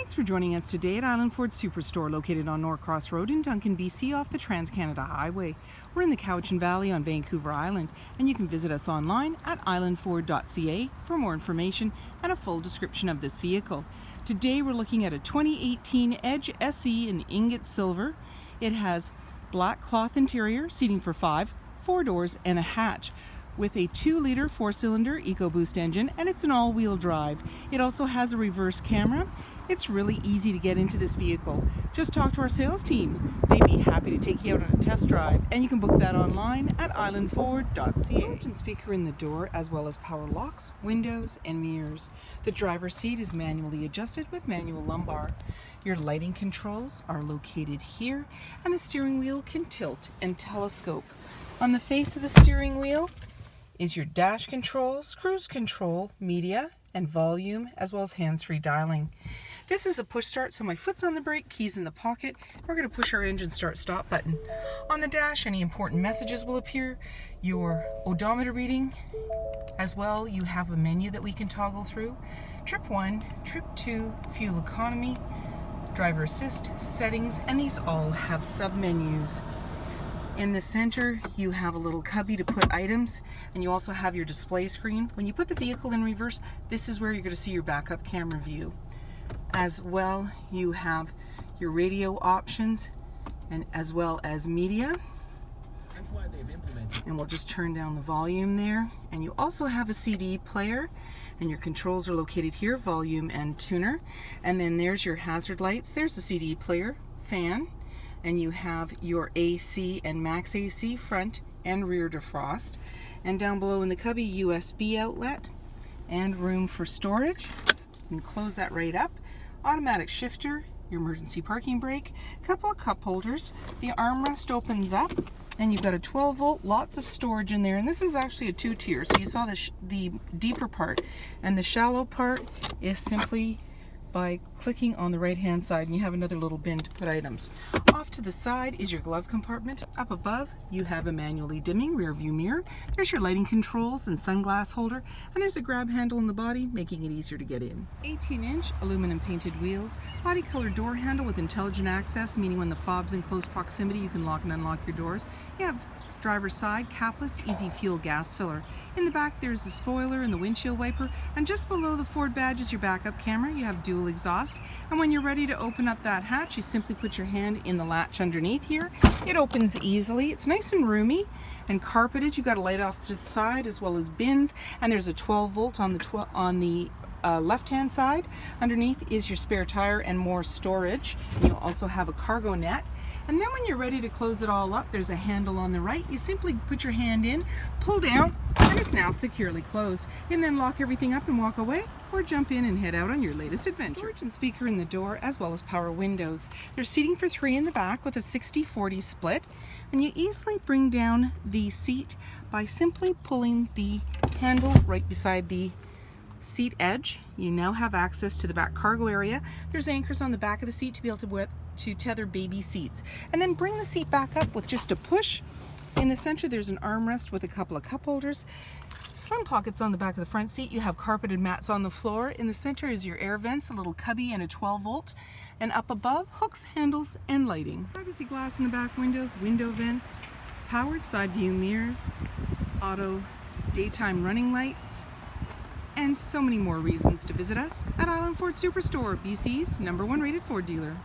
Thanks for joining us today at Island Ford Superstore, located on Norcross Road in Duncan, BC, off the Trans-Canada Highway. We're in the Cowichan Valley on Vancouver Island, and you can visit us online at islandford.ca for more information and a full description of this vehicle. Today we're looking at a 2018 Edge SE in ingot silver. It has black cloth interior, seating for 5, 4 doors, and a hatch, with a 2-liter 4-cylinder EcoBoost engine, and it's an all-wheel drive. It also has a reverse camera. It's really easy to get into this vehicle. Just talk to our sales team. They'd be happy to take you out on a test drive, and you can book that online at islandford.ca. Storage and speaker in the door, as well as power locks, windows, and mirrors. The driver's seat is manually adjusted with manual lumbar. Your lighting controls are located here, and the steering wheel can tilt and telescope. On the face of the steering wheel is your dash controls, cruise control, media, and volume, as well as hands-free dialing. This is a push start, so my foot's on the brake, keys in the pocket. We're going to push our engine start stop button. On the dash, any important messages will appear, your odometer reading. As well, you have a menu that we can toggle through. Trip 1, Trip 2, fuel economy, driver assist, settings, and these all have sub-menus. In the center, you have a little cubby to put items, and you also have your display screen. When you put the vehicle in reverse, this is where you're going to see your backup camera view. As well, you have your radio options, and as well as media. And we'll just turn down the volume there. And you also have a CD player, and your controls are located here, volume and tuner. And then there's your hazard lights. There's the CD player, fan. And you have your AC and max AC front and rear defrost. And down below in the cubby, USB outlet and room for storage. You can close that right up. Automatic shifter, your emergency parking brake, a couple of cup holders. The armrest opens up, and you've got a 12-volt, lots of storage in there. And this is actually a 2-tier, so you saw the deeper part. And the shallow part is simply by clicking on the right hand side, and you have another little bin to put items. Off to the side is your glove compartment. Up above you have a manually dimming rear view mirror. There's your lighting controls and sunglass holder, and there's a grab handle in the body, making it easier to get in. 18-inch aluminum painted wheels, body color door handle with intelligent access, meaning when the fob's in close proximity you can lock and unlock your doors. You have driver's side Capless easy fuel gas filler. In the back there's the spoiler and the windshield wiper, and just below the Ford badge is your backup camera. You have dual exhaust, and when you're ready to open up that hatch, you simply put your hand in the latch underneath here. It opens easily. It's nice and roomy and carpeted. You've got a light off to the side as well as bins, and there's a 12-volt on the left-hand side. Underneath is your spare tire and more storage. And you'll also have a cargo net. And then when you're ready to close it all up, there's a handle on the right. You simply put your hand in, pull down, and it's now securely closed. You can then lock everything up and walk away, or jump in and head out on your latest adventure. Storage and speaker in the door, as well as power windows. There's seating for 3 in the back with a 60-40 split, and you easily bring down the seat by simply pulling the handle right beside the seat edge. You now have access to the back cargo area. There's anchors on the back of the seat to be able to tether baby seats. And then bring the seat back up with just a push. In the center there's an armrest with a couple of cup holders. Slim pockets on the back of the front seat. You have carpeted mats on the floor. In the center is your air vents, a little cubby and a 12-volt. And up above, hooks, handles, and lighting. Privacy glass in the back windows, window vents, powered side view mirrors, auto daytime running lights, and so many more reasons to visit us at Island Ford Superstore, BC's #1 rated Ford dealer.